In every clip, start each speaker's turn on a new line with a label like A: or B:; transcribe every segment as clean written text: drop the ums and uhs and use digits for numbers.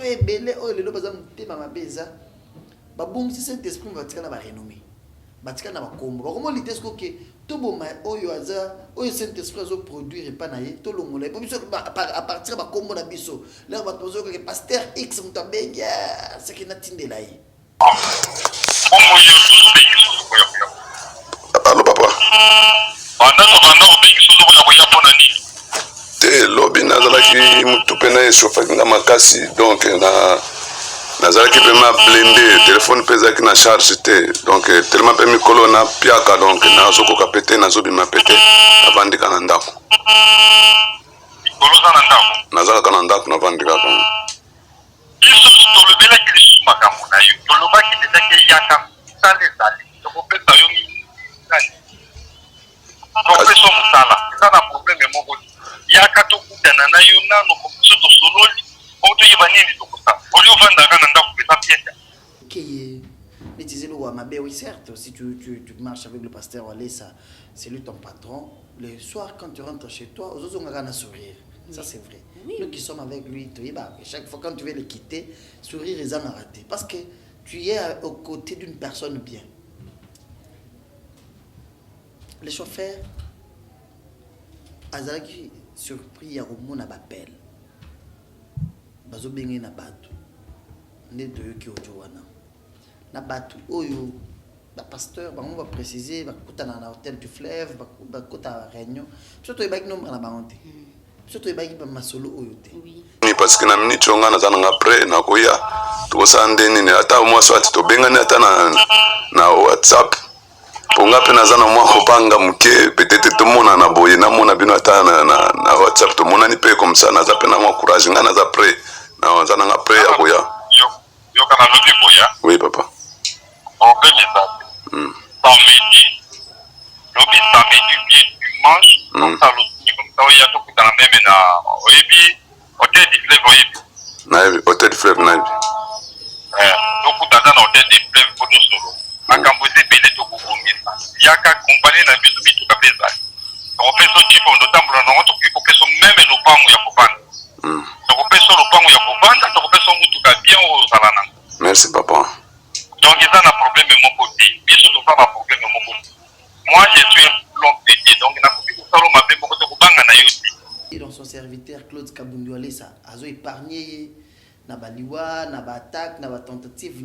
A: ebele oyo lelo baza motema mabeza babongisi Saint-Esprit batikana ba renommé batikana ba kombo bakomo litesco ke toboma oyo aza oyo Saint-Esprit azo produire pa na ye to longola po biso à partir ba kombo na biso là ba tozo ke pasteur X mutabenga c'est que natindela ye
B: Allô papa te lobi nazalaki mutupe na esofaki nga makasi donc nazalaki mpe ma blende telefone mpe ezalaki na charge te donc tellement mpe mikolo na piaka donc nazokoka pe te nazobima pe te navandika na ndako nazalaka na ndako navandikaka
C: biso tolobelaki lisusu makambo na yo tolobaki dezaki yaka mosala ezali tokopesa yo misali topesa mosala eza na probleme moko yaka tokutana na yo nano biso tosololi po toyeba nini tokosala oli ovandaka na ndako pesa pienda
A: disais le Wamabé, oui certes, si tu marches avec le pasteur Wale, c'est lui ton patron. Le soir, quand tu rentres chez toi, aux autres, on a un sourire. Ça, c'est vrai. Oui. Nous qui sommes avec lui, chaque fois quand tu veux le quitter, sourire est en raté. Parce que tu es aux côtés d'une personne bien. Les chauffeurs, Azaki surpris, à Romo n'a pas appel. Bazo bengi na batu. Ne de qui ojowana. Na batu oyo ba pasteur ba on va préciser ba kutana na hôtel du fleuve ba kota réunion. Surtout e ba ki nombre na ba honte. Surtout e ba ki ba masolo oyo te.
B: Oui. Parce que na minute chonga na zana après na koya to sande nini ata moi soit to bengani ata na WhatsApp. Ponga pe na zana moi kopanga muke peut-être tout mona na boye na mona bino ata na WhatsApp to mona ni pe comme ça na za pe na moi courage ngana za après na zana après ya koya.
C: Yo kana lobi koya.
B: Oui papa.
C: On peut les appeler. Samedi, lobi samedi, dimanche, comme ça l'autre, comme ça, il y a tout dans la même na, oyebi, hôtel du fleuve, oyebi.
B: Naebi, hôtel du fleuve, naebi.
C: Donc, dans un hôtel du fleuve, pour nous solo. À Cambodge, belé, tout pour vous. Il y a qu'à compagnie na biso bitu kapeza. On fait ce type de temps pour nous, on peut faire même le pain ou ya kopanda. Donc, on peut faire le pain ou ya kopanda, donc on peut faire mutu ka bien au salana.
B: Merci papa.
C: Donc, ils ont un problème de mon côté. Bien sûr, ils ont un problème de mon côté. Moi, je suis un long pétier. Donc, il y a beaucoup de choses.
A: Dans son serviteur, Claude Kabunduale, ça a épargné na baliwa, na attaque, na tentative,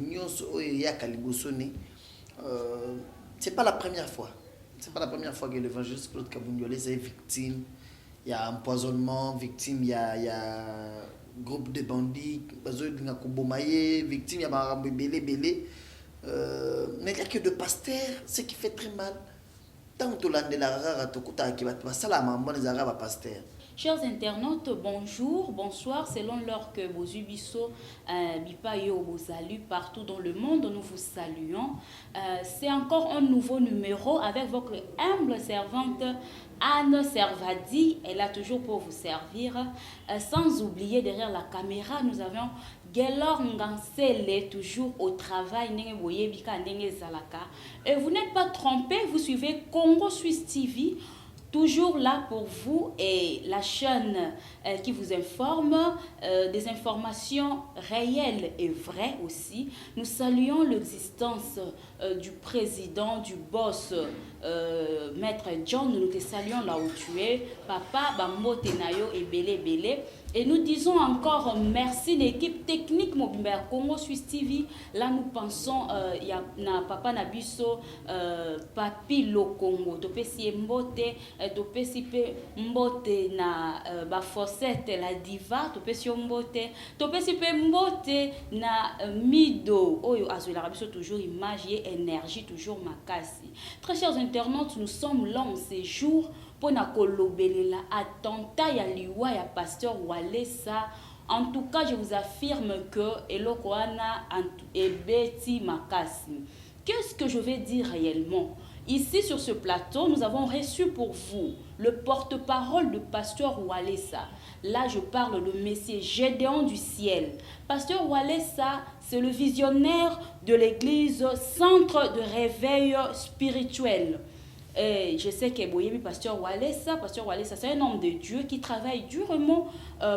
A: c'est pas la première fois. C'est pas la première fois que l'évangéliste Claude Kabunduale est victime. Il y a empoisonnement, victime, il y a groupe de bandits, victime, il y a marabout belé. Mais il n'y a que de pasteurs, ce qui fait très mal. Tant que l'on la rare,
D: chers internautes, bonjour, bonsoir, selon l'heure que vos ubiso, bipayo, vos saluts partout dans le monde, nous vous saluons. C'est encore un nouveau numéro avec votre humble servante Anne Servadi. Elle est toujours pour vous servir. Sans oublier, derrière la caméra, nous avons Gelor Ngansele, toujours au travail. Et vous n'êtes pas trompé, vous suivez Congo Suisse TV. Toujours là pour vous et la chaîne qui vous informe des informations réelles et vraies aussi. Nous saluons l'existence du président, du boss, Maître John. Nous te saluons là où tu es. Papa, Bambo Tenayo et Belé Belé. Et nous disons encore merci l'équipe technique Mobimber Congo Suisse TV. Là nous pensons il y a papa Nabiso Papi Lo Congo. Topesi Mbote, topesi pe Mbote na ba Fossette la diva, topesi Mbote, topesi pe Mbote na Mido. Oyo azola Rabiso toujours image et énergie toujours makasi. Très chers internautes, nous sommes là en séjour pour na kolobelela attentat ya liwa ya pasteur Wale ça. En tout cas, je vous affirme que Elokoana ebeti makasi. Qu'est-ce que je vais dire réellement? Ici sur ce plateau, nous avons reçu pour vous le porte-parole de pasteur Walesa. Là, je parle de Messie Gédéon du ciel. Pasteur Walesa, c'est le visionnaire de l'église Centre de réveil spirituel. Et je sais que Boyebi, Pasteur Walesa, c'est un homme de Dieu qui travaille durement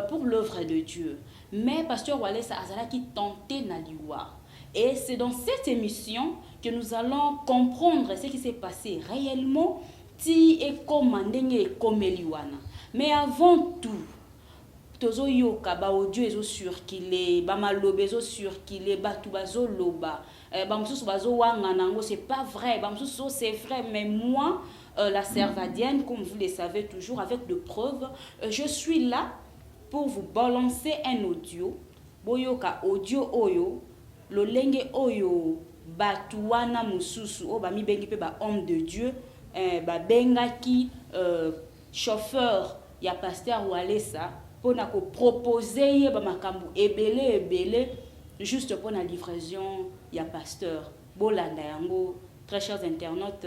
D: pour l'œuvre de Dieu. Mais Pasteur Walesa Azala qui tentait Naliwa. Et c'est dans cette émission que nous allons comprendre ce qui s'est passé réellement, ti et comme Eliwana. Mais avant tout, tozo yoka ba audio ezo surkile ba malobe ezo surkile ba tu bazo loba ba msusu bazo wanga nango, c'est pas vrai, ba msusu c'est vrai, mais moi la Servadienne, comme vous le savez toujours avec de preuves, je suis là pour vous balancer un audio boyoka audio oyo lolenge oyo batuwana mususu o ba mi bengi pe ba homme de Dieu ba bengaki chauffeur ya Pasteur Walesa pour proposer ba makambu ebele juste pour la livraison ya pasteur bolanda yango. Très chers internautes,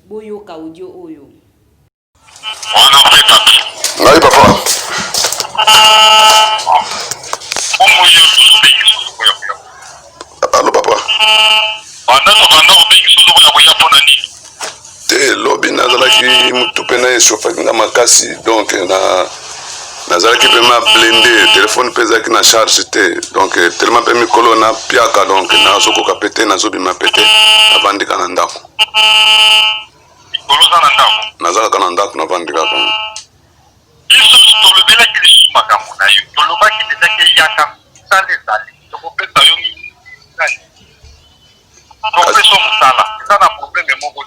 D: boyoka audio oyo.
B: Ngai papa. Allô papa. Te lobi nazalaki mutupe na eshofaki nga makasi, donc nazalaki vraiment blindé, téléphone pesaki na charge te, donc tellement pe mikolo na piaka, donc nazokoka pete nazobima pete navandika na ndako. Nazalaka na ndako navandikaka.
C: biso tolobelaki lisusu makambo na yo, tolobaki dezaki yaka mosala ezali tokopesa yo mingi tokopesa mosala eza na probleme moko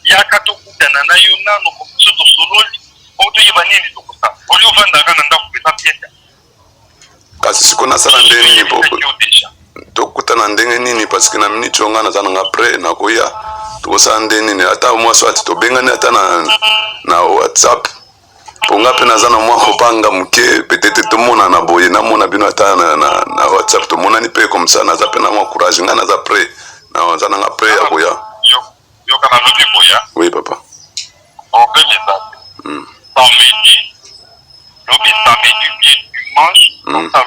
C: yaka tokutana na yo nano biso tosololi oyo toyeba nini tokosala oli ovandaka na ndako pesa pieta
B: kasi siko nasala nde nini po tokutana ndenge nini, parce que na miniti onga naza nanga pre nakoya tokosala nde nini, ata mwasi ati tobengani ata na WhatsApp ponga pe naza na mwa kopanga muke, peut-être tomona na boye namona bino ata na WhatsApp tomonani pe comme ça, naza pe na mwa courage nga naza pre naza nanga pre ya koya.
C: yoka na lobi koya.
B: Oui papa.
C: Obeleza samedi lobi samedi bien dimanche comme ça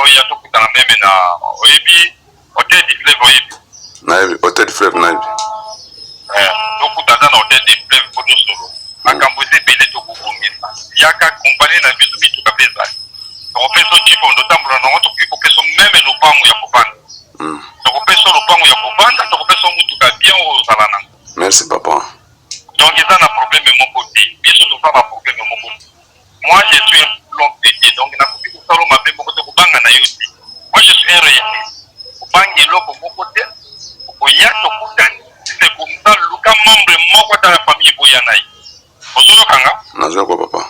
C: oya tokutana meme na oyebi hotel du fleuve oyebi
B: nayebi hotel du fleuve nayebi
C: tokutana na hotel du fleuve po tosolo makambo eza ebele tokobongisa yaka kompanie na biso mituka mpe ezali tokopesa jipe ndotambola nango tokoki kopesa meme lopango ya kovanda tokopesa lopango ya kovanda tokopesa mutuka bien oyo ozala nango.
B: Merci papa.
C: Donc ils ont un problème de mon côté. Bien sûr, ils ont un problème de mon côté. Moi, je suis un long pétier. Donc, il y a beaucoup de salons qui m'appellent beaucoup de banga na yosi. Moi, je suis un réaliste. Au bang est là pour mon côté. Au y a tout côté. C'est comme ça. Le cas membre moi quoi dans la famille Boyanaï. Vous savez kanga?
B: Nazo quoi papa.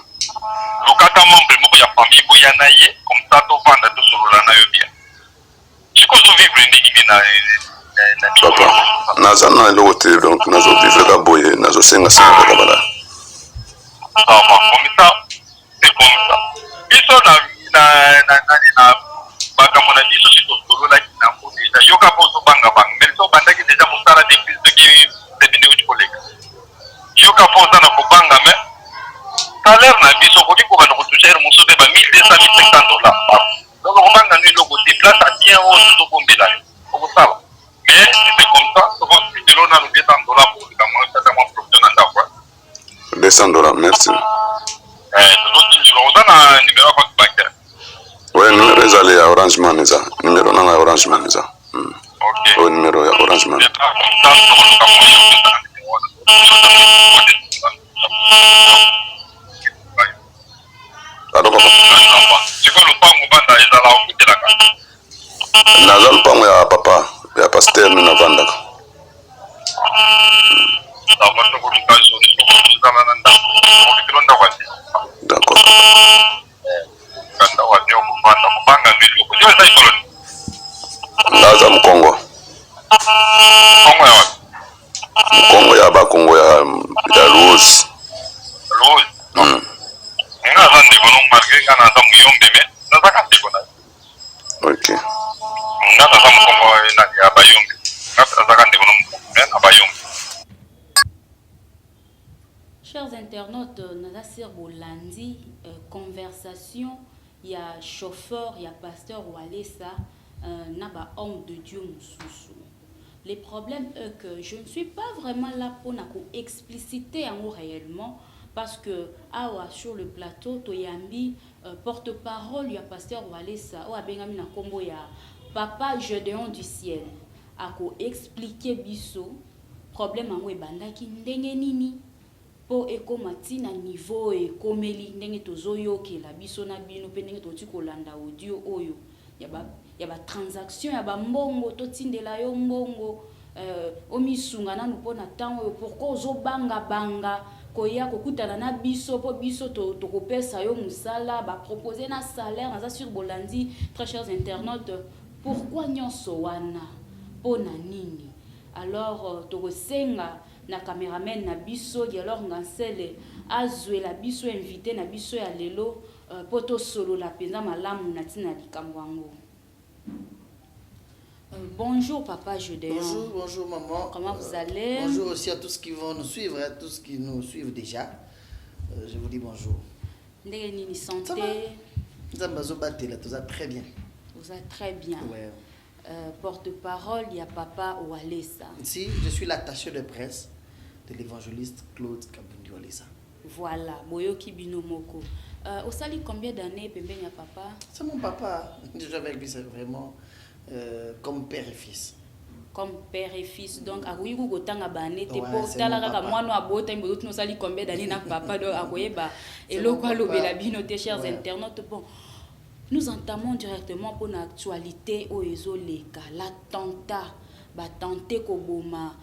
C: Le cas membre moi ya famille Boyanaï. Comme ça, tout vendre tout sur la na yo bien. Je crois que vivre ni na
B: papa naza na eloko te, donc nazo vivre ka boye nazo senga kaka bala.
C: Comme ça c'est comme ça biso na makambo na biso si tozololaki na mbonisa yoka mpo ozobanga banga mais so obandaki deja mosala depuis soki semine uti koleka yoka mpo oza na kobanga mais salaire na biso okoki kobanda kotushaire mosusu mpe ba 1200 1500 dollars donc okobanga no eloko te place atien oyo tozobombela yo okosala. Mais c'est comme ça, souvent si tu as 200 dollars pour le professionnel d'affaires.
B: 200 dollars, merci.
C: Tu as un numéro de compte bancaire.
B: Oui, numéro est allé à Orange Money. Numéro non à Orange Money.
C: Ok.
B: Oui, numéro à Orange Money. Allô papa.
C: C'est quoi le pan au banda et à la route de la carte?
B: Naza le pan ya papa. Ya pasteur na vandaka. D'accord. Naza Mkongo. Mkongo ya ba Kongo ya Rose.
C: Rose. Nga zande kono marke kana za muyombe me. Naza kati kona.
B: OK.
C: Nga za Mkongo na ya bayombe.
D: Chers internautes, Nazasir Bolandi, conversation, il y a chauffeur, il y a pasteur Walesa, naba homme de Dieu Moussoussou. Le problème est que je ne suis pas vraiment là pour expliciter en haut réellement parce que sur le plateau toyambi porte-parole ya pasteur Walesa o abengami na kombo ya papa Gédéon du ciel ako expliquer biso problème en ebandaki ndenge nini po ekoma tina niveau ekomeli ndenge tozoyokela biso na bino pe ndenge toti kolanda audio oyo ya ba transaction ya ba mbongo totindela yo mbongo omisunga nanu mpona ntango oyo pourkui ozobanga koya kokutana na biso po biso tokopesa yo mosala baproposer na salaire naza sur bolandi très chers internautes pourquoi nyonso wana mpona nini alors tokosenga na cameraman na biso di alors ngansele azwela biso invité na biso ya lelo po tosolola mpenza malamu na ntina likambo yango. Bonjour papa Gédéon.
A: Bonjour maman.
D: Comment vous allez?
A: Bonjour aussi à tous qui vont nous suivre, à tous qui nous suivent déjà. Je vous dis bonjour.
D: Ndenge nini santé?
A: Ça va très bien.
D: Vous êtes très bien.
A: Ouais.
D: Porte-parole, il y a papa Walesa.
A: Ici, je suis l'attaché de presse de l'évangéliste Claude Kabundi Walesa.
D: Voilà, Boyoki Binomoko. Au sali combien d'années Pembenya papa?
A: C'est mon papa. Je suis avec lui, c'est vraiment comme père et fils.
D: Comme père et fils. Donc, à Gouigou Gotanga Bané,
A: Ouais,
D: c'est
A: mon
D: la
A: papa.
D: moi, nous abota, nous sali combien d'années na papa, donc à Gouéba. Et le quoi, l'obéla binoté, chers
A: Ouais.
D: internautes. Bon, nous entamons directement pour l'actualité au Ezoleka, l'attentat, tenté Koboma,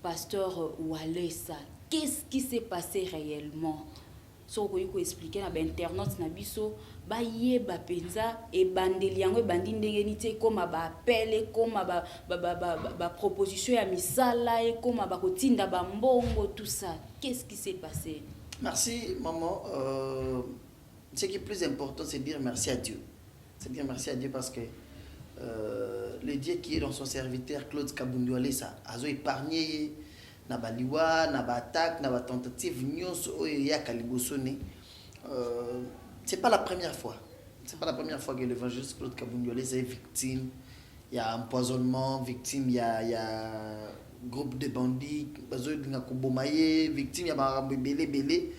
D: pasteur Walesa. Qu'est-ce qui s'est passé réellement? So ko yiko expliquer na ba internautes na biso ba yeba penza e bandeli yango bandi ndenge nité koma ba appel koma ba proposition ya misala e koma ba kotinda ba mbongo tout ça. Qu'est-ce qui s'est passé?
A: Merci maman. Ce qui est plus important, c'est de dire merci à Dieu. C'est dire merci à Dieu parce que le Dieu qui est dans son serviteur Claude Kabundi Walesa a épargné na baliwa na attaque na tentative nyonso ya kalibosone. C'est pas la première fois. C'est pas la première fois que l'évangéliste Claude Kabundi Walesa est victime. Il y a empoisonnement, victime, il y a groupe de bandits, victime, il y a belé.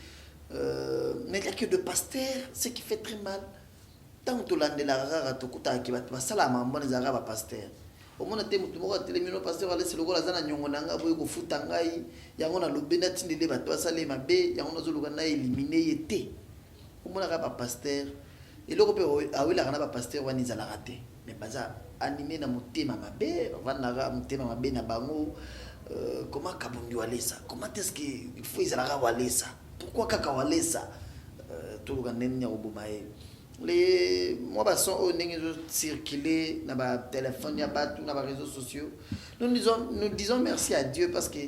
A: Mais il n'y a que de pasteurs, ce qui fait très mal. Tant que tu l'as de la rare, tu as dit que ça la maman des arabes pasteurs. Au moins, tu as dit que pasteur allait se le voir à Nyongonanga, vous foutangai, il y a un lobenatin de l'ébat, toi salé ma bé, il y a un zolugana éliminé été. Au moins, arabe pasteur. Et l'Europe a eu la rana pasteur, on a raté. Mais pas ça, animé na motema ma bé, on va na motema ma bé na bango. Comment Kabundi Walesa? Comment est-ce qu'il faut ils la Walesa? Pourquoi Kaka Walesa? Tout le monde est au Boumaï. Les moi sont au circuler na ba téléphone ya ba tout na ba réseaux sociaux. Nous disons merci à Dieu parce que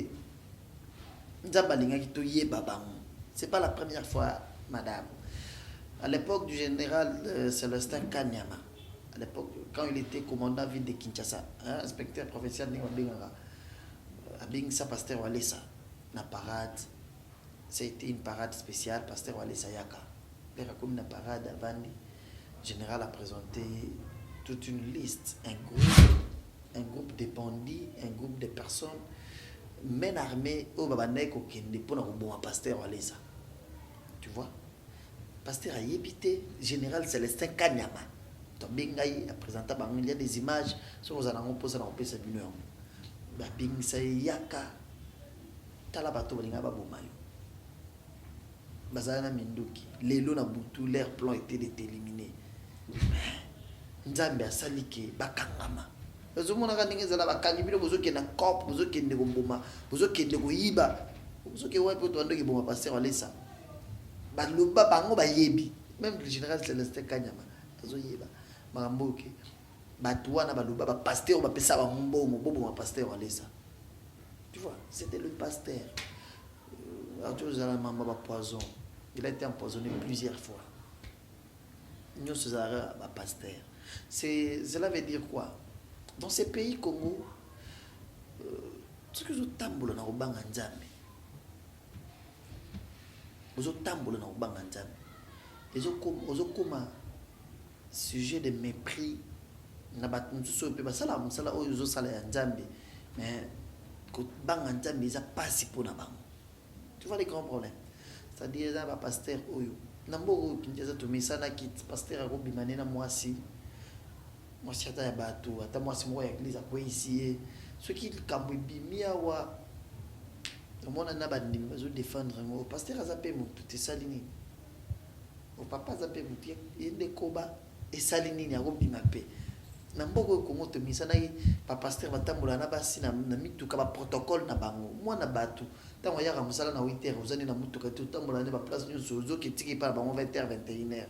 A: Nzabalinga ki to yeba bango. C'est pas la première fois madame. À l'époque du général Célestin Kanyama, à l'époque quand il était commandant ville de Kinshasa, inspecteur provincial de Bengara, Abingsa pasteur Walesa na parade. C'était une parade spéciale, pasteur Walesa Yaka. Comme une parade avant, le général a présenté toute une liste, un groupe de bandits, un groupe de personnes, men armés au Babaneko qui n'est pas un pasteur Walesa. Tu vois? Pasteur a yébité, général Célestin Kanyama. Bengaï a présenté, il y a des images, sur les années, on pose à sa l'union. Bingsa Yaka, Talabato, Babomayo. Bazana Minduki, les lots na boutou, leur plan était déterminé. Nzambe a salike, bakangama. Vous avez dit que vous avez un corps, vous avez un boma, vous avez un yiba, vous avez un boma pasteur Walesa. Baloba bango ba yebi, même le général Célestin Kanyama, vous avez yeba. Maramboke, batouana baloba, pasteur, ba pesa ba mbongo, bobo pasteur Walesa. Tu vois, c'était le pasteur. Arthur Zalamamba poison. Il a été empoisonné plusieurs fois. Nous sommes un pasteur. Cela veut dire quoi? Dans ces pays Congo, ce que vous tamboulez dans le banga nzambe, vous tamboulez dans le banga nzambe, vous avez comme un sujet de mépris. Na bat nous so pe basala musala o yo sala ya nzambe mais banga nzambe eza pasi mpona bango. Tu vois les grands problèmes. C'est-à-dire eza bapasteur oyo na mboka Kinshasa tomesanaki pasteur akobima ne na mwasi ata ya bato ata mwasi moko ya église akweyisi ye soki likambo ebimi awa omona na bandimi bazodefendre yango pasteur aza mpe motu tesali nini opapa aza mpe motu ye nde koba esali nini akobima mpe na mboka oyo kongo tomisanaki bapasteur batambola na basi na mituka baprotocole na bango mwana bato ntango ayaka mosala na 8h ozali na mutuka te otambola nde baplace nyonso ozoketiki epa na bango 20h 21h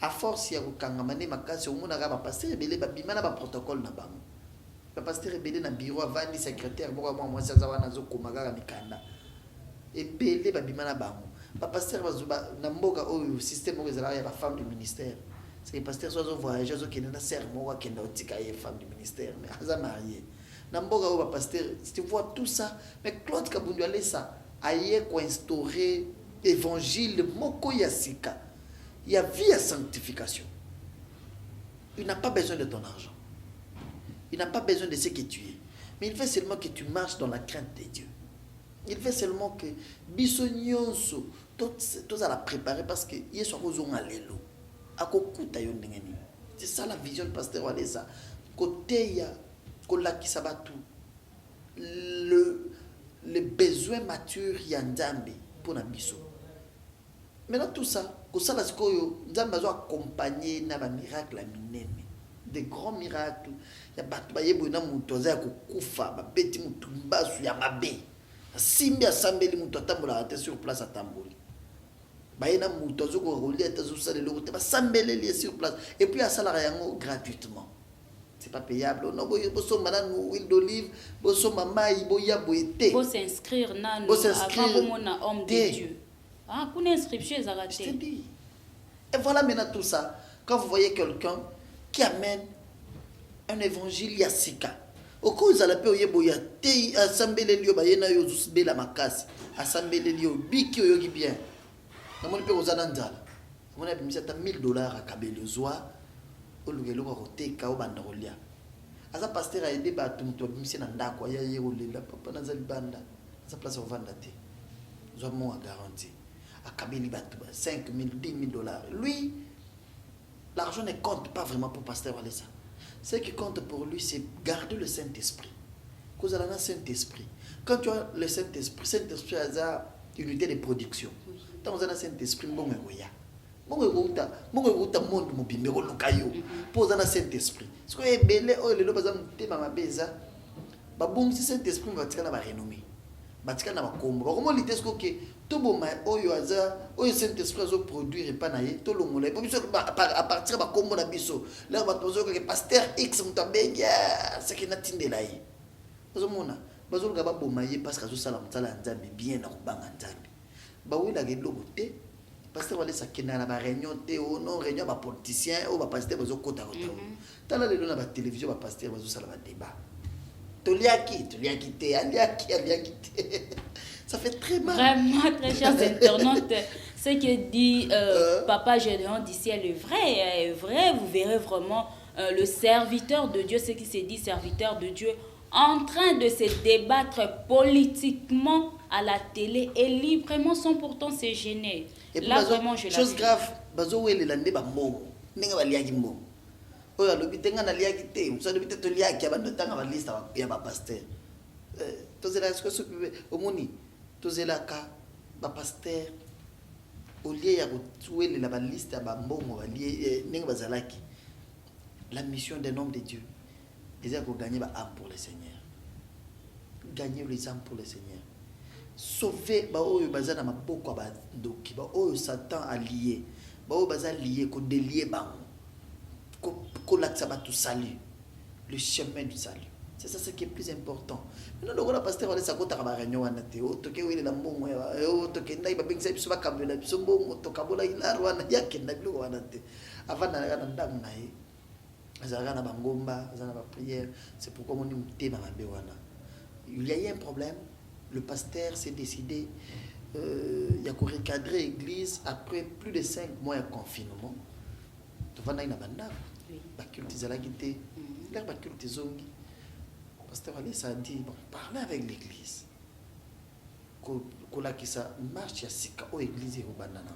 A: a force ya kokangama nde makasi omonaka bapasteur ebele babima na baprotocole na bango bapasteur ebele na bureau avandi secrétaire moko ya mwa mwasi aza wana azokoma kaka mikanda ebele babima na bango bapasteur na mboka oyo système moko ezalaka ya bafemme du ministère. C'est que pasteur soit voyageur qui est dans serre moi qui est dans femme du ministère mais aza marié namboka ou pasteur tu vois tout ça mais Claude Kabundu allait ça aye ko instaurer évangile moko yasika il y a vie à sanctification. Il n'a pas besoin de ton argent, il n'a pas besoin de ce que tu es, mais il veut seulement que tu marches dans la crainte de Dieu. Il veut seulement que bisonyonso tous à la préparer parce que yeso kozonga lelo. C'est ça la vision du pasteur Walesa. Côté ya kolakisa batu le besoin mature ya Nzambe pour na biso. Maintenant tout ça, ko sala sikoyo Nzambe azo accompagner na ba miracle ya minene. Des grands miracles. Ya batu ba yebo na mutu za kokufa ba beti mutu mbasu ya mabe. Simbi asambeli mutu atambola ate sur place atamboli. Bayena mutu azoko rolia tazusa le lokote ba sambeli li sur place et puis à salaire yango gratuitement. C'est pas payable. Non, boso manana huile d'olive, boso mama iboya boete.
D: Faut s'inscrire nan avant mon homme de Dieu. Ah, pour l'inscription ils arrêtent.
A: Je te dis. Et voilà maintenant tout ça. Quand vous voyez quelqu'un qui amène un évangile yasika. Au cause à la paix oyeboya te assemblée lio bayena yo zusbela makasi. Assemblée lio biki oyogi bien. Na moni pe ozana nzala. Mona bimisata $1000 à kabelo zwa. Olugelo ko teka obanda rolia. Asa pasteur a aidé bato muto bimisi na ndako ya yerolela papa na zalibanda. Sa place au vanda te. Zwa mo a garantie. A kabeli bato $5,000, $10,000. Lui l'argent ne compte pas vraiment pour pasteur Walesa. Ce qui compte pour lui, c'est garder le Saint-Esprit. Quand vous avez le Saint-Esprit, quand tu as le Saint-Esprit, Saint-Esprit a une unité de production. Quand vous avez le Saint-Esprit, bon monde mobimbe ko lukayo. Pour vous avez le Saint-Esprit. Ce que est belé oh le bazam tema mabeza. Ba bon si Saint-Esprit va tika na ba renommé. Ba tika na ba kombo. Ba komo litesco que to boma oyo aza oyo Saint-Esprit zo produire pa na ye to longola. Po biso à partir ba kombo na biso. Là ba tozo que pasteur X mutabenga c'est que na tindela ye. Ozo mona bazo ga ba boma ye parce que azo sala mutala nzambe bien na kubanga nzambe. Ba wila ke logote pasteur Walesa kena na ba réunion te o non réunion ba politicien o ba pasteur bazo kota kota. Tala le na ba télévision ba pasteur bazo sala ba débat. Toliaki te aliaki te. Ça fait très mal.
D: Vraiment, très chers internautes, ce que dit Papa Gédéon d'ici est vrai. Vous verrez vraiment le serviteur de Dieu, ce qui se dit serviteur de Dieu, en train de se débattre politiquement à la télé et librement sans pourtant se gêner.
A: Et
D: là, vraiment, je l'ai
A: chose grave, bazo wele lande ba mbongo. Nenga baliaki mbongo. Oya lobitenga na liaki te, usa lobite to liaki abandotanga ba liste ya ba pasteur. Tozela est-ce que ce omoni tozela ka ba pasteur au lieu ya kotuele la ba liste ya ba mbongo ba lié nenga bazalaki. La mission d'un homme de Dieu c'est de gagner ba âme pour le Seigneur. Gagner les âmes pour le Seigneur. Sauver ba oyo bazana maboko ba ndoki ba oyo Satan allié. Ba oyo bazali lié ko délier ba ko laksa ba tout salut. Le chemin du salut. C'est ça ce qui est plus important. Maintenant le pasteur va laisser kota ba réunion wana te o toke wele na mbongo ya o toke ndai ba bengisa biso ba kabela biso mbongo to kabola ilaro wana yake na bilo wana te. Avant na ndamu na ye. Azara na bangomba, azara na prière, c'est pourquoi mon mutema mabe wana. Il y a eu un problème. Le pasteur s'est décidé il y a recadrer l'église après plus de 5 mois de confinement. Tu vas dans une banda. La culte zalagité. La culte zongi. pasteur Alessa a dit, bon, parlez avec l'église. Kola qui ça marche, sika au église et au banana.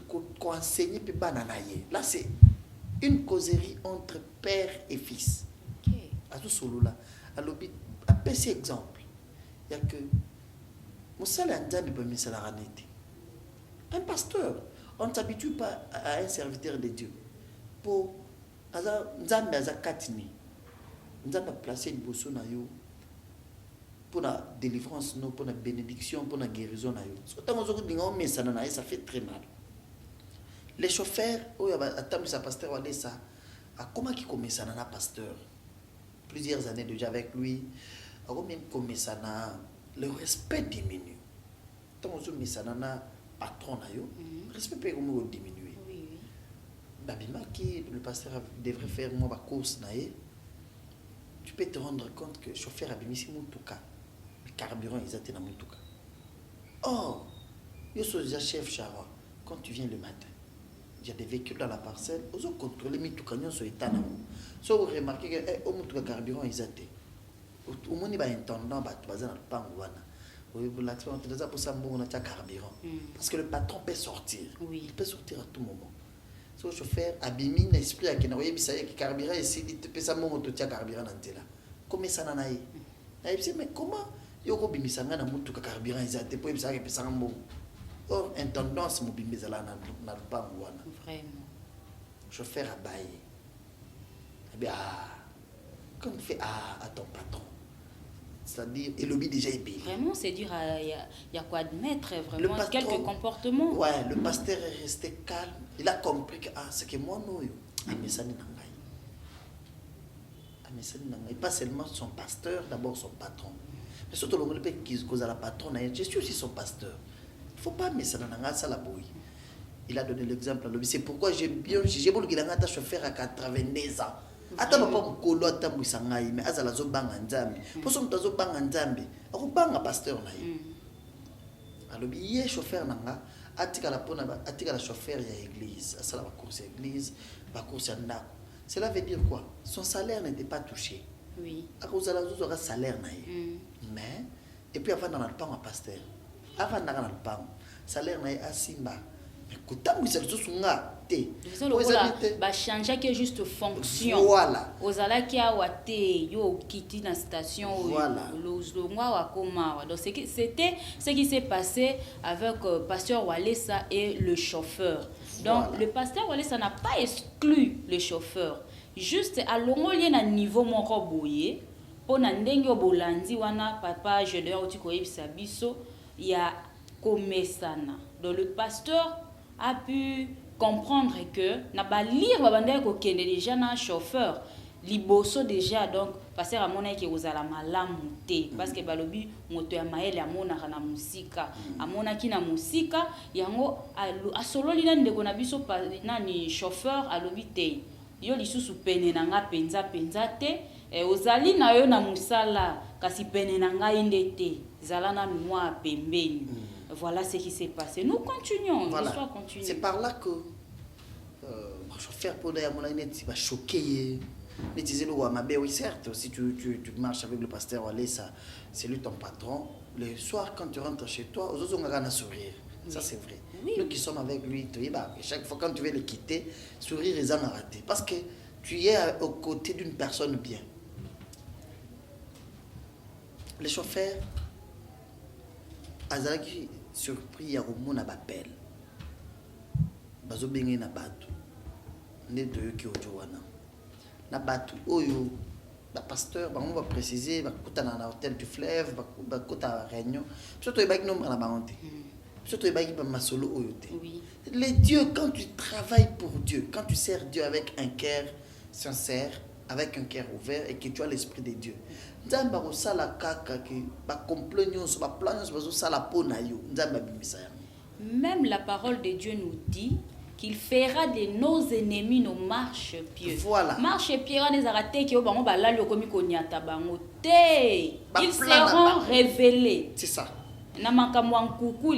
A: Qu'on enseigne puis banana. Là, c'est une causerie entre père et fils. À tout solo là. Alors, à petit exemple, il y a que un pasteur, on ne s'habitue pas à un serviteur de Dieu. Pour Nzambe azakatini, Nzambe a placé une bosso na yo pour la délivrance, pour la bénédiction, pour la guérison na yo. Ça fait très mal. Les chauffeurs, ça pasteur Alessa, comment qui commence à pasteur? Plusieurs années déjà avec lui, même commence à le respect diminue. Tant que vous avez un patron, le respect peut diminuer. Le pasteur devrait faire une course. Tu peux te rendre compte que le chauffeur a mis le carburant est dans Moutouka. Or, je suis déjà chef Chara. Quand tu viens le matin, il y a des véhicules dans la parcelle, ils ont contrôlé les Moutouka sur l'état. Si vous remarquez que le carburant est athée, au moins il y a un intendant qui est dans le pangoana. Parce que le patron peut sortir. Il peut sortir à tout moment. Si le chauffeur a bimi l'esprit à qui n'a pas eu carburant ici, il peut ça moto tia carburant dans là. Comment ça n'a eu? Mais comment il y a bimi ça n'a moto carburant ici pour ça que ça bon. Or une tendance mo bimi ça là na le pangoana.
D: Vraiment.
A: Chauffeur a baillé. Eh bien quand on fait à ton patron. C'est-à-dire, et le déjà est payé.
D: Vraiment, c'est dur, il y a quoi admettre, vraiment, quelques comportements.
A: Ouais, le pasteur est resté calme. Il a compris que, c'est que moi, non, et pas seulement son pasteur, d'abord son patron. Mais surtout, le monde qui cause à la patronne, je suis aussi son pasteur. Il ne faut pas mettre ça dans la bouille. Il a donné l'exemple. C'est pourquoi j'ai voulu qu'il ait un chauffeur à 82 ans. Ata papa mukolo ata mwisangai mais azala zo banga nzambe poso mtu zo banga nzambe akubanga pasteur na ye alobi ye chauffeur nanga atika la chauffeur ya église asala ba course église ba course ndako. Cela veut dire quoi? Son salaire n'était pas touché.
D: Oui.
A: Akozala zo zo salaire na ye mais et puis avant dans le pan pasteur avant dans le pan salaire na ye asimba.
D: Bah changer que juste fonction.
A: Voilà.
D: Ozala qui a wate yo kiti na station.
A: Voilà.
D: Donc c'était ce qui s'est passé avec pasteur Walesa et le chauffeur. Donc voilà. Le pasteur Walesa n'a pas exclu le chauffeur. Juste à l'ongolien à niveau mon roboyer pour na ndenge bolandi wana papa je leur oti ko yebisa biso ya komesana. Donc le pasteur a pu comprendre que na ba lire babanda ko kende déjà na chauffeur liboso déjà donc passer à mona ke ozala malamu te parce que balobi moto ya maele amona na musika amona ki na musika yango asololi na ndeko na biso nani chauffeur alobi te yo lisusu pene na nga penza te ozali na yo na musala kasi pene na nga indete zala na noa pembeni. Voilà ce qui s'est passé. Nous continuons, voilà. L'histoire continue.
A: C'est par là que le chauffeur pour va choquer. Oui, certes, si tu marches avec le pasteur Walesa, c'est lui ton patron. Le soir, quand tu rentres chez toi, aux autres, on a un sourire. Oui. Ça, c'est vrai. Oui. Nous qui sommes avec lui, chaque fois quand tu veux le quitter, sourire est raté. Parce que tu es aux côtés d'une personne bien. Les chauffeurs, azalaki surpris ya komona bapel bazobenge na bato nde toyoki ojo wana na bato oyo bapasteur bango baprécise bakutana na hôtel du fleuve bakota réunion biso toyebaki nombre na bango te biso toyebaki bamasolo oyo te. Les dieux, quand tu travailles pour Dieu, quand tu sers Dieu avec un cœur sincère, avec un cœur ouvert et que tu as l'esprit de Dieu,
D: même la parole de Dieu nous dit qu'il fera de nos ennemis nos marches pieux.
A: Voilà.
D: Marche pieux, ils seront révélés.
A: C'est ça.
D: Ils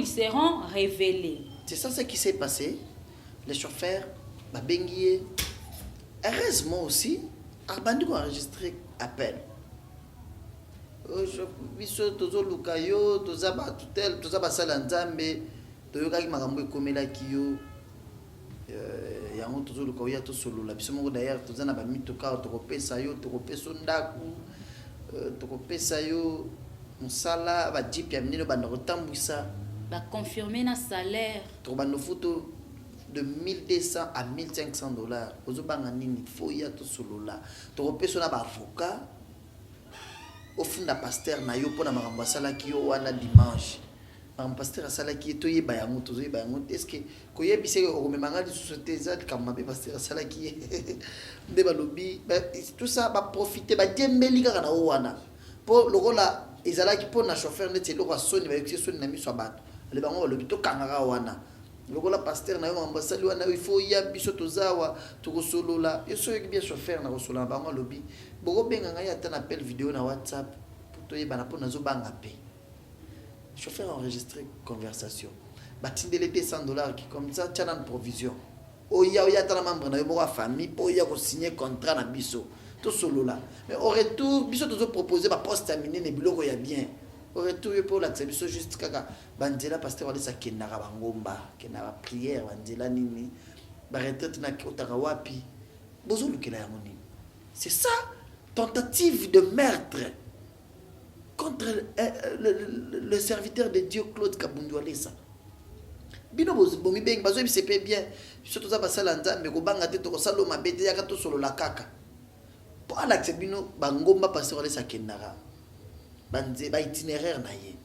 D: seront révélés.
A: C'est ça ce qui s'est passé. Les chauffeurs, heureusement aussi, abandi enregistré appel biso tozoluka yo toza batutel toza basala nzambe toyokaki makambo ekomelaki yo yango tozoluka oya tosolola biso moko d'ailleurs toza na bamitoka tokopesa yo tokopesa ndaku tokopesa yo mosala bajipe ya minene banda kotambwisa
D: baconfirme na salaire
A: tokobanda foto de 1200 à 1500 dollars ozobanga nini fo ya tosolola tokopesa na baavocat ofunda pasteur na yo mpona makambo asalaki yo wana dimanche makambo pasteur asalaki ye toyeba yango tozoyeba yango est ce que koyebisa okomemanga lisusu te eza likambo mabe pasteur asalaki ye nde balobi tout ça baprofite badiembeli kaka na yo wana mpo lokola ezalaki mpo na chauffeur neti eloko asoni bayokisi soni na miso ya bato ale bango balobi tokangaka wana lokola pasteur na yo makambo asali wana il faut ya biso tozawa tokosolola yo soyoki bien chauffeur na kosolola na bango alobi bokobenga ngai ata na appel vidéo na whatsapp po toyebana mpo nazobanga mpe chauffeur enregistré conversation batindeli te $100 qui comme ça tia nanu provision oya ata na membre na yo moko ya famille mpo oya kosigner contrat na biso tosolola mais au retour biso tozoproposer baposte ya minene biloko ya bien au retour yo mpo olakisa biso juste kaka banzela pasteur walesa kendaka bangomba kendaka baprière banzela nini baretraite na otaka wapi bozolukela yango nini c'est ça tentative de meurtre contre le serviteur de Dieu Claude Kabundu Alessa bino bomi beng bazo bisepe bien biso toza basala nzambe kobanga te tokosala mabete yaka tosolola kaka po alakisa bino bangomba pasteur Alessa kendaka banze ba itinéraire na ye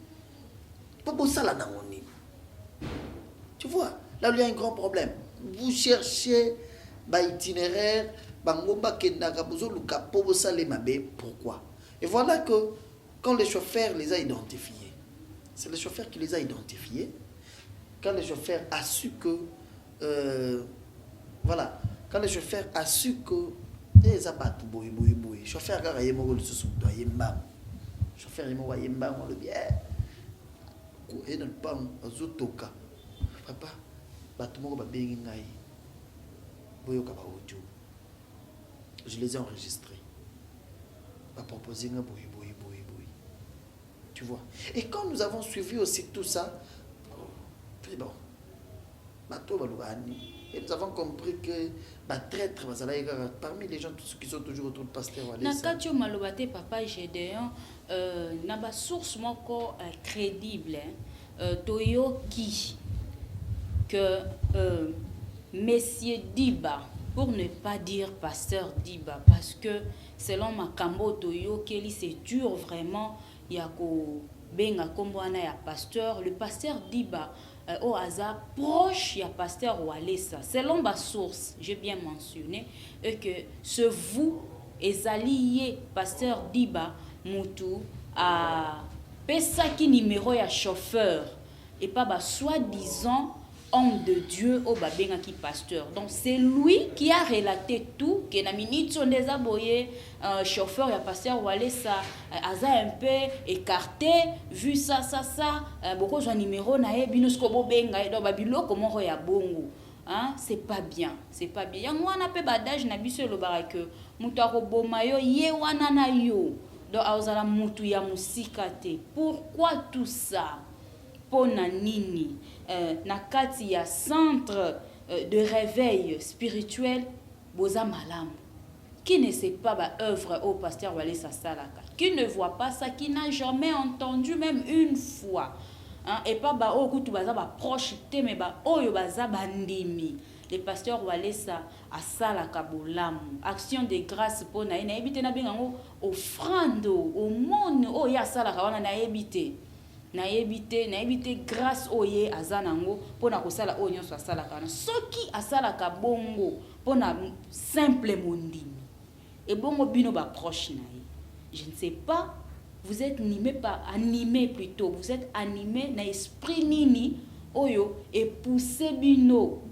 A: po bosala nango nini tu vois là il y a un grand problème vous cherchez ba itinéraire bangomba kendaka bozoluka po bosala mabe pourquoi et voilà que quand le chauffeur les a identifiés, c'est le chauffeur qui les a identifiés. Quand le chauffeur a su que, voilà, quand le chauffeur a su que, les abattus, chauffeur car il m'a dit sous toi, chauffeur il m'a dit on le bien, et ne pas azutoka, papa, batumo ba bengi ngai, boyoka ba audio, je les ai enregistrés, ba proposer nga boy. Tu vois. Et quand nous avons suivi aussi tout ça, très bon. Et nous avons compris que traître, parmi les gens tous qui sont toujours autour de pasteur Walesa.
D: Nakatio malobate papa Gédéon, na ba source moko crédible, toyo qui que Messieurs Diba, pour ne pas dire pasteur Diba, parce que selon Makambo Toyo Kelly, c'est dur vraiment. Yako benga kombwana ya pasteur, le pasteur Diba au hasard proche ya pasteur Walesa. Selon ma source, j'ai bien mentionné que ce vous est allié pasteur Diba Moutou à pesaki numéro ya chauffeur et pas bah soi-disant homme de Dieu au babenga qui pasteur. Donc c'est lui qui a relaté tout que na minute son désaboyé chauffeur ya pasteur Walesa aza un peu écarté vu ça beaucoup de numéro na e bino sko bobenga do babilo comment ya bongo hein c'est pas bien yango wana pe badage na biso lo baraka mutu akoboma yo ye wana na yo do auzala mutu ya musika te. Pourquoi tout ça? Pona nini na kati ya centre de réveil spirituel boza malam qui ne sait pas ba œuvre au pasteur Walesa Salaka, qui ne voit pas ça, qui n'a jamais entendu même une fois hein? Et pas ba o kutu baza ba proche te mais ba oyo baza bandimi le pasteur Walesa Salaka bolam action de grâce pona na ebite na bengango offrande au monde o ya Salaka wana na ebite na éviter grâce oye azanango pona kosala onyo so asala kana soki asala ka bongo pona simple mondimi et bongo bino ba proche na je ne sais pas vous êtes animé plutôt vous êtes animé na esprit nini oyo et pousser bino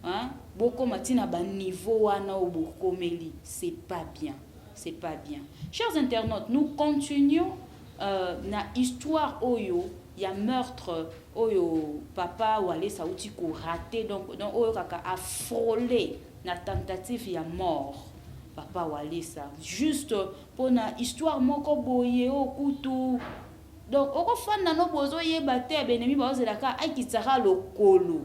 D: hein boko matina ba niveau wana obokomeli c'est pas bien chers internautes nous continuons na histoire oyo ya meurtre oyo papa Walesa uti ko raté donc oyo kaka a frôlé na tentative ya mort papa Walesa juste pour na histoire moko boye okutu donc okofanda no bozo yeba te benemi baozelaka aikitsaka lokolo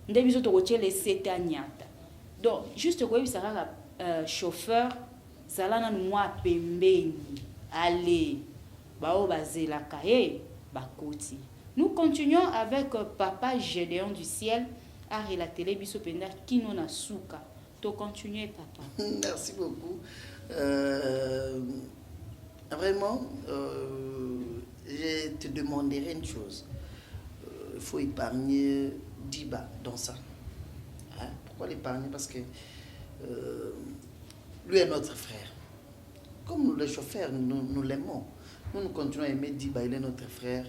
D: nde biso tokotiele sete anyata donc juste koyebisa kaka chauffeur zala nanu mwa pembeni allez bao bazelaka bakoti. Nous continuons avec papa Gédéon du ciel à relater les biso penda kino na suka. To continuer papa.
A: Merci beaucoup. Vraiment, je te demanderai une chose. Il faut épargner Diba dans ça. Hein? Pourquoi l'épargner? Parce que lui est notre frère. Comme nous, les chauffeurs, nous l'aimons. Nous continuons à aimer Diba, il est notre frère.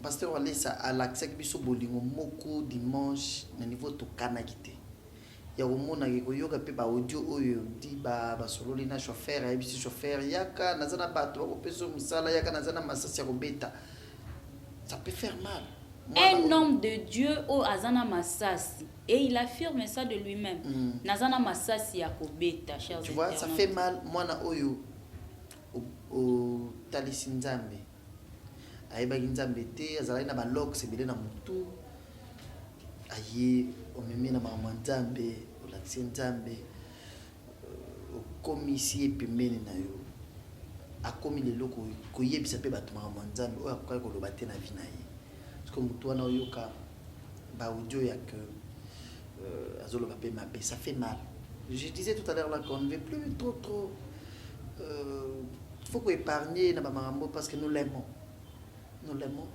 A: Pasteur Walesa à l'accès biso bolingo moko dimanche na niveau to kana kité ya omona ko yoka pe ba audio oyo Diba ba sololi na chauffeur ya bisi chauffeur yaka nazana bato ko peso musala yaka nazana masasi ya kobeta, ça peut faire mal.
D: Un homme de Dieu au azana masasi et il affirme ça de lui-même. Nazana masasi ya kobeta, chers.
A: Tu vois, ça fait mal mwana oyo au talisinzambe ayebaki nzambe te azalaki na balox ebele na mutu aye omemi na makambo ya nzambe olakisi nzambe okomisi ye pembeni na yo akomi lelo koyebisa mpe bato makambo ya nzambe oyo akokaki koloba te na vi na ye parceke mutu wana oyoka baaudio ya ke azoloba mpe mabe, ça fait mal. Je disais tout à l'heure là qu'on ne veut plus trop il faut épargner na bamakambo parce que nous l'aimons. Nous l'aimons.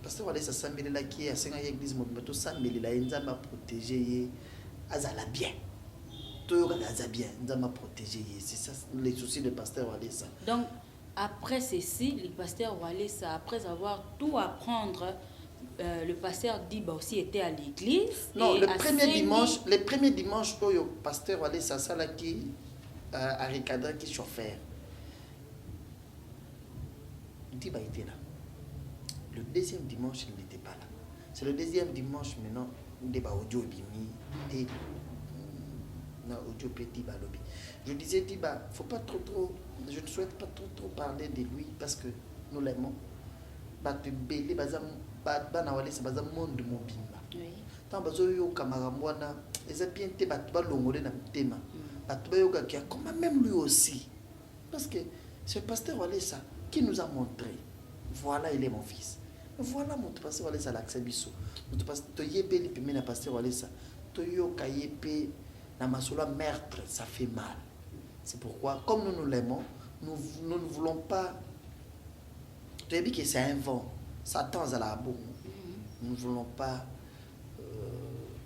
A: Parce que voilà, ça s'embêle là qui est à 5 ans l'église, mais tout s'embêle là, il nous a protégé, azala bien. Tout le monde bien, il nous a protégé. C'est ça les soucis de pasteur Walesa.
D: Donc après ceci, le pasteur Walesa, après avoir tout apprendre, le pasteur Diba aussi était à l'église.
A: Non, le premier dimanche, le pasteur Walesa, ça là qui a recadré qui chauffeur. Diba était là. Le deuxième dimanche, il n'était pas là. C'est le deuxième dimanche maintenant où il y a audio bimi et audio petit balobi. Je disais Diba, faut pas trop, je ne souhaite pas trop parler de lui parce que nous l'aimons. Batu belé bazam bana wale sa bazam monde mobimba.
D: Oui.
A: Tant bazo yo kamaramwana, les bien te batu ba longolé na tema. Batu ba yo ka comme même lui aussi. Parce que c'est le pasteur Walesa qui nous a montré. Voilà, il est mon fils. Voilà mon pasteur Walesa l'accès biso. Mon pasteur toyebe li pemena pasteur Walesa. Toyo kayepe na masola meurtre, ça fait mal. C'est pourquoi comme nous l'aimons, nous ne voulons pas. Tu as dit que c'est un vent. Satan à la boum. Nous ne voulons pas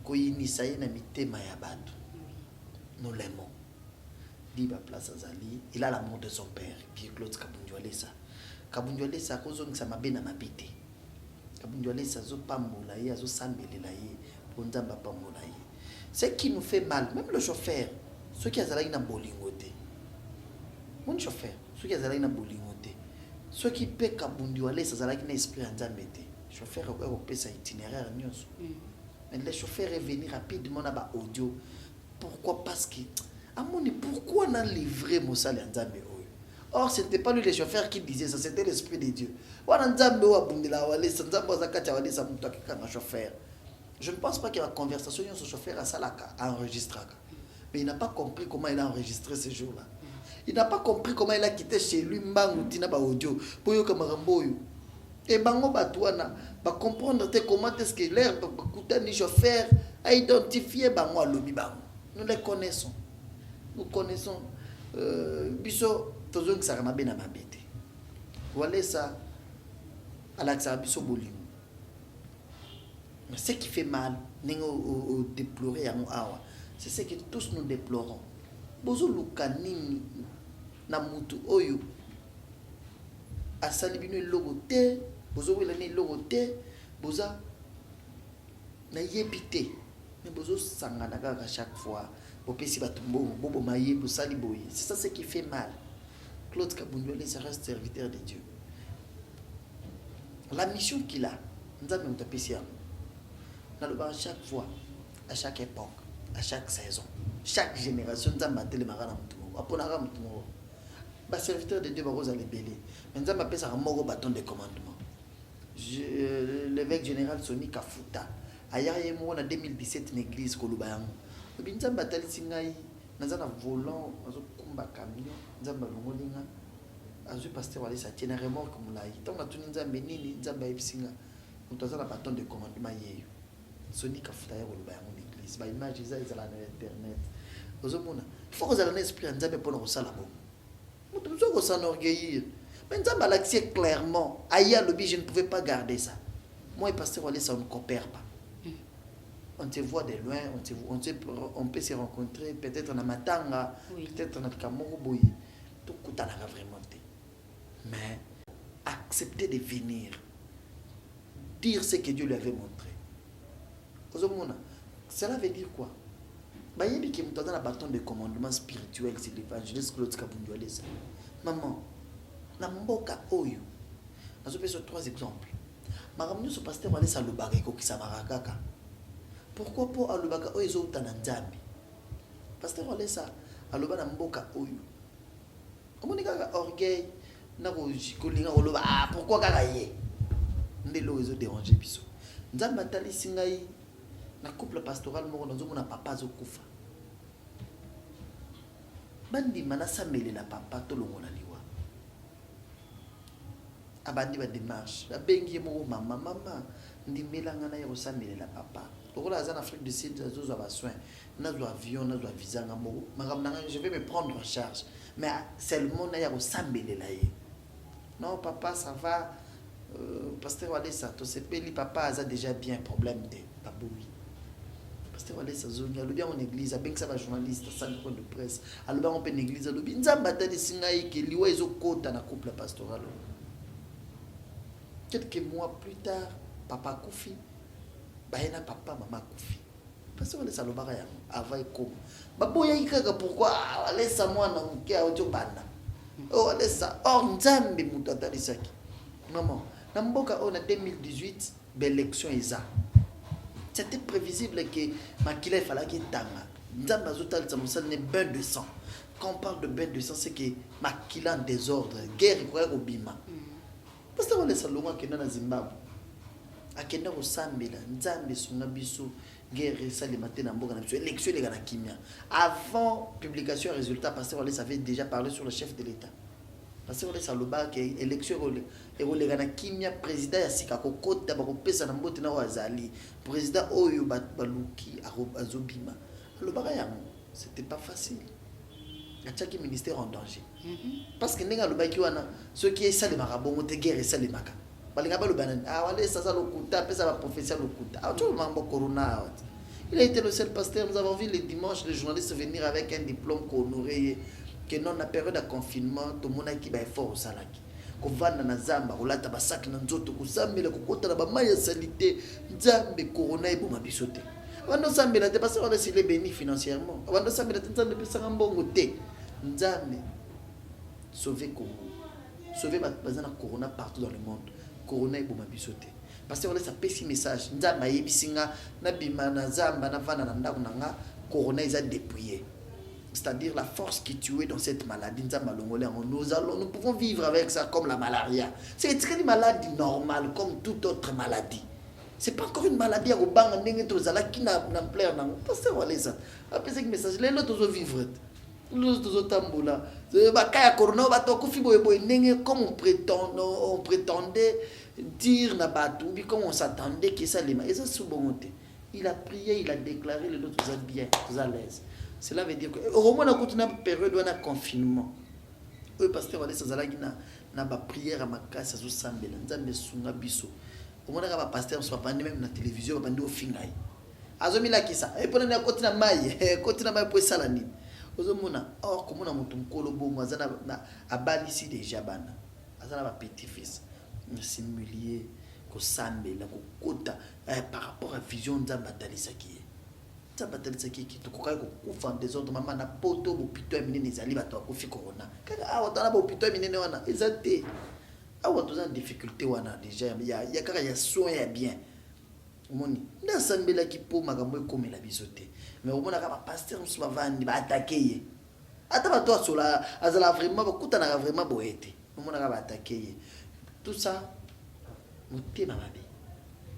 A: koyinisaye na mitema ya batu. Nous l'aimons. Diba place Azali, il a l'amour de son père, qui est Claude Kabundu Walesa. Kabundu Walesa kozong sa mabena mabite. Kabundu Walesa zo pambola ye, zo sambelela ye, ponzamba pambola ye. Ce qui nous fait mal, même le chauffeur, ceux qui azalaki na bolingote. Mon chauffeur, ceux qui azalaki na bolingote. Ceux qui paient Kabundu Walesa azalaki na esprit nzambe te. Chauffeur a opé sa itinéraire nyonso. Mais le chauffeur est venu rapidement na ba audio. Pourquoi? Parce que Amoni, pourquoi on a livré Moussa Nzambe? Or, ce n'était pas lui le chauffeur qui disait ça, c'était l'Esprit de Dieu. Je ne pense pas que la conversation de ce chauffeur a enregistré. Mais il n'a pas compris comment il a enregistré ce jour-là. Il n'a pas compris comment il a quitté chez lui Mbangutina ba audio pour yo kamaramboyo. Et bango batouana va comprendre comment est-ce que l'air ni chauffeur a identifié bango à lobi bango. Nous les connaissons. Nous connaissons biso tozong sarama bena mabete. Voilà ça à l'accès biso bolingo. Mais ce qui fait mal, au déplorer à awa, c'est ce que tous nous déplorons. Bozo lukanini na mutu oyo asali bino logo te, bozo wela ni logo te, boza na yepité. Mais bozo sangana à chaque fois. C'est ça ce qui fait mal. Claude Kabundu Walesa reste serviteur de Dieu. La mission qu'il a, nous avons à chaque fois, à chaque époque, à chaque saison, chaque génération nzambe atelemaka na mutu moko aponaka mutu moko baserviteur de Dieu bakoza lebele mais nzambe apesaka moko bâton de commandement. L'évêque général Soni Kafuta ayaka ye moko na 2017 na église koloba yango obi nzambe atalisi ngai naza na volant azokumba camion nzambe alongoli nga azwi pasteur walesa atie na remorque molai ntango natuni nzambe nini nzambe ayebisi nga moto aza na bâton de commandement yeyo Soni Kafuta ya koloba yango na église baimage ezala na internet ozomona il faut kozala na esprit ya nzambe mpona kosala bongo moto mosusu akosanorgueillir mais nzambe alakisi clairement aya alobi je ne pouvais pas garder ça moi et pasteur walesa on ne coopère pas. On te voit de loin, on peut se rencontrer, peut-être dans Matanga, oui. Peut-être dans Kamoroboyi. Tout coûte à la vraiment. Mais accepter de venir, dire ce que Dieu lui avait montré. Cela veut dire quoi? Il y a un bâton de commandement spirituel, c'est l'évangéliste Claude Kabundualeza. Maman, na mboka oyo. Nous avons 3 exemples. Maman, ce pasteur va aller à l'Obareko qui s'amarakaka. Pourquoi pour alobaka oyo ezouta na nzambe pasteur olesa aloba na mboka oyo omoni kaka orgueil na kolinga koloba pourquoi kaka ye ndelo ezo déranger biso nzambe atalisi ngai na couple pastoral moko nazomona papa azokufa bandima nasamelela papa tolongola liwa abandi ba démarche babengi ye moko mama ndimelanga na ya kosamelela papa. En Afrique du Sud, nous avons soin, nous avons avion, nous avons visa, je vais me prendre en charge. Mais seulement, nous avons sambélé là. Non, papa, ça va. Pasteur Walesa, tu sais, papa a déjà bien problème de baboui. Pasteur Walesa, Zonia, le bien en église, avec ça va journaliste, ça de presse. Alors, on peut une église, le bien, Zambata de Singaï, qui lui est au côté dans la couple pastoral. Quelques mois plus tard, papa Koufi. Baena papa mama kufi parce que les alobaka ya avant eko baboya ikaka pourquoi laisse moi na mukia ojo bana oh laisse or nzambe mutata lisaki maman na mboka on a 2018 l'élection eza c'était prévisible que makila il fallait qu'il tanga nzambe azotal ça ne bain de sang quand on parle de bain de sang c'est que makila en désordre guerre quoi au bima parce que on laisse longa kena na Zimbabwe akenda kosambela nzambe sunga biso guerre salema te na mboka na biso élection les gana kimia avant publication résultat pasteur Walesa avait déjà parlé sur le chef de l'état pasteur Walesa loba que élection et les gana kimia président ya sika kokota ba kopesa na mbote na wazali président oyo baluki azobima loba ya c'était pas facile ataki ministère en danger parce que nenga loba ki wana ceux qui salema rabongo te guerre salema ka il a été le seul pasteur. Nous avons vu les dimanches les journalistes venir avec un diplôme qu'on aurait que non la période de confinement tout le monde qui va fort au salaki kovanda na zamba olata basaki na nzoto kusambela kokota na bamaya salité nzambe corona eboma bisote wando sambela te parce qu'on a s'il est béni financièrement wando sambela te nzambe pesa ngambongo te nzambe sauver Congo sauver bazana corona partout dans le monde corona eboma bisote parce que on laisse un petit message nzamba yebisinga na bima na zamba na vana na ndako nanga corona est dépouillé c'est-à-dire la force qui tuait dans cette maladie nzamba longolé nous pouvons vivre avec ça comme la malaria c'est une maladie normale comme toute autre maladie c'est pas encore une maladie à banga ndenge tozala qui na plaire nango parce que on laisse après ce message les autres vont vivre nous tambola ba kaya corona ba to kofi boye ndenge comme on prétendait dire na batu bi comme on s'attendait que ça lema et ça sous bonté il a prié il a déclaré les autres bien vous à l'aise cela veut dire que au moins on a une période où on a confinement eux pasteur wale sazalaki na ba prière à makasa zo sambela nzambe sunga biso au moins ba pasteur so pas même na télévision ba bandi ofingai azomila kisa et pour na kotina mai pour ça la nini ozomona or comme na mutu mkolo bongo azana na abali ici déjà bana azana ba petit fils simulier ko sambela ko kota par rapport à vision nzamba talisaki qui to kokai ko kufa des autres mama na poto bopito ya minene ezali bato akofi corona kaka awa tana bopito ya minene wana ezate awa toza en difficulté wana déjà ya kaka ya soin ya bien omoni nda sambelaki mpo makambo ekomela biso te mais omonaka bapaster mosusu bavandi baatake ye ata bato asola azala vraiment bakutanaka vraiment boye te omonaka baatake ye tout ça motema mabe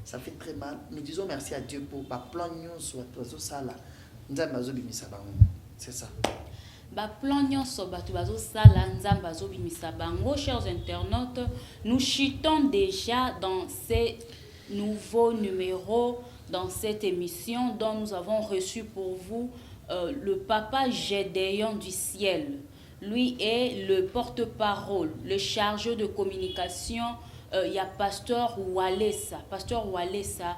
A: ça fait très mal. Nous disons merci à Dieu pour ba plan nyonso bato bazosala nzambe azobimisa bango c'est ça.
D: Plan nyonso bato bazosala nzambe azobimisa bango. Chers internautes, nous chutons déjà dans ces nouveaux numéros, dans cette émission dont nous avons reçu pour vous le papa Gédéon du ciel. Lui est le porte-parole, le chargé de communication. Il y a Pasteur Walesa. Pasteur Walesa,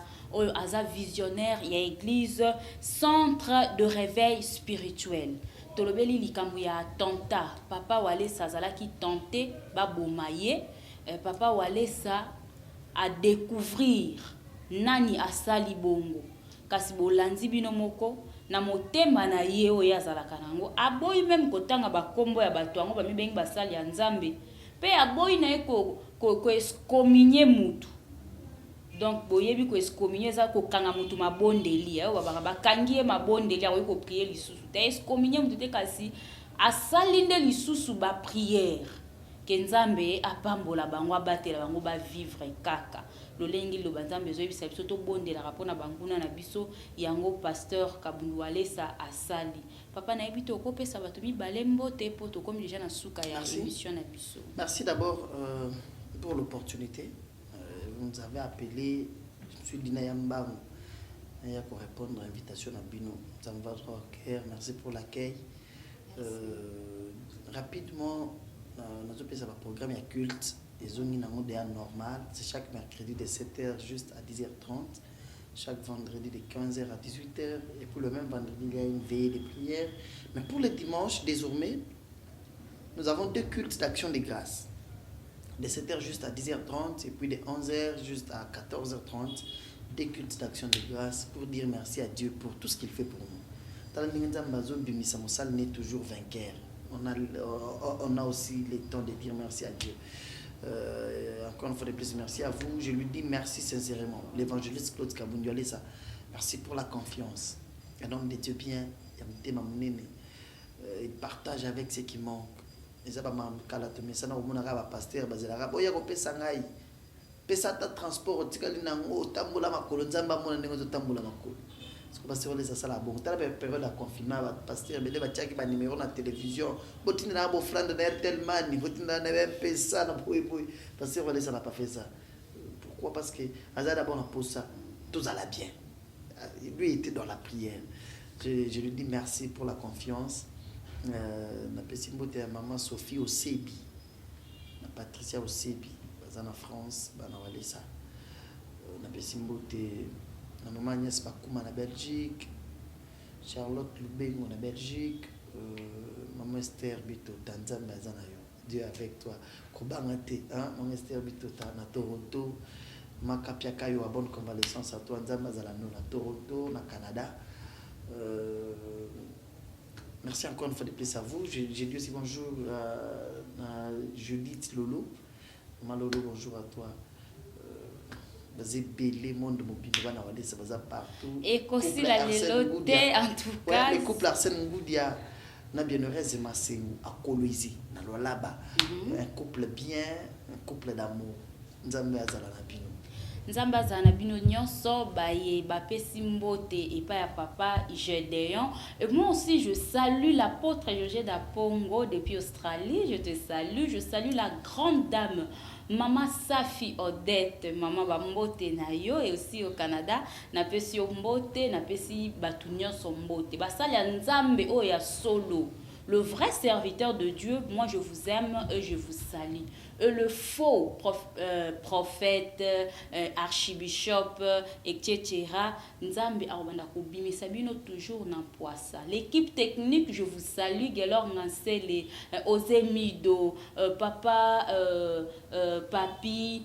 D: Aza visionnaire, il y a église, centre de réveil spirituel. Tolobeli likambu ya tanta. Papa Walesa zalaki tenté babomaye. Papa Walesa a découvrir nani asali bongo. Kasi bolanzi bino moko na motema na ye oyo azalaka nango. Aboyi même kotanga bakombo ya bato yango bamibengi basali ya nzambe. Pe aboyi na ye ko escominye mutu. Donc boyebi ko escominye za ko kanga mutu mabondeli ya baba bakangie mabondeli ya ko prier lisusu. Ta escominye mutu te kasi asalinde lisusu ba prière. Ke nzambe apambola bango abatela bango ba vivre kaka. Lolengi lo banzambe zo yebisa biso to bondela rapona banguna na biso yango pasteur Kabundu Walesa asali. Papa na yebi to kopesa bato mi balembo te po to comme déjà na suka ya émission na biso.
A: Merci d'abord pour l'opportunité. Vous nous avez appelé, je suis Dina Yambam, pour répondre à l'invitation à Bino. Ça me va droit au cœur. Merci pour l'accueil. Rapidement, nous avons un programme culte. Les zones normal. C'est chaque mercredi de 7h juste à 10h30. Chaque vendredi de 15h à 18h. Et pour le même vendredi, il y a une veillée de prière. Mais pour le dimanche, désormais, nous avons 2 cultes d'action de grâce. De 7h juste à 10h30 et puis de 11h juste à 14h30, des cultes d'action de grâce pour dire merci à Dieu pour tout ce qu'il fait pour nous. On est toujours vainqueur. On a aussi le temps de dire merci à Dieu. Encore une fois de plus, merci à vous. Je lui dis merci sincèrement. L'évangéliste Claude Kabundu Walesa, merci pour la confiance. Un homme de Dieu bien, il partage avec ceux qui manquent. Ezaba mamkala to mesana omonaka ba pasteur bazelaka boya ko pesa ngai pesa ta transport tikali nango tambola makolo nzamba mona ndenge to tambola makolo parce que pasteur les sala bon tala période de confinement ba pasteur bele ba tiaki ba numéro na télévision botinda bo frande na RTL mani botinda na pesa na boy pasteur les n'a pas fait ça. Pourquoi? Parce que azada d'abord na posa tout allait bien, lui était dans la prière. Je lui dis merci pour la confiance. Na pesimbote ya maman Sophie Osebi, na Patricia Osebi, baza na France, bana Walesa. Na pesimbote na maman Agnès Bakuma na Belgique, Charlotte Lubengo na Belgique, maman Esther Bito Tanzania baza na yo. Dieu avec toi. Kobanga te, hein, maman Esther Bito na Toronto, Makapia Kayo a bonne convalescence à toi Nzamba zala no na Toronto, na Canada. Merci encore une fois de plus à vous. J'ai dit aussi bonjour à Judith Lolo. Maman Lolo, bonjour à toi. Belé monde mobile ça partout.
D: Et aussi la léloté en tout cas.
A: Le couple Arsène Ngoudia na bienheureuse Masengu à Kolwezi na Lolaba. Un couple bien, un couple d'amour. Nzambe azala na bino.
D: Nzamba zana bino nyonso baye bapesi mbote et pas ya papa Gédéon. Et moi aussi je salue l'apôtre José Dapongo depuis Australie. Je te salue, je salue la grande dame Maman Safi Odette, maman bambote na yo et aussi au Canada na pesi mbote na pesi batu nyonso mbote. Basali ya nzambe o ya solo. Le vrai serviteur de Dieu, moi je vous aime et je vous salue. Et le faux prophète, archibishop, etc. Nzambe arobanda kobimisa bino toujours na poisa. L'équipe technique, je vous salue. Gelor Nansele, Ozemido, Papa, Papi,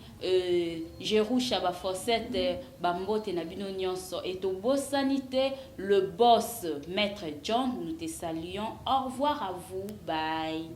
D: Jérou Chaba Fossette, Bambote Nabino Nyonso. Et au beau sanité, le boss, Maître John, nous te saluons. Au revoir à vous. Bye.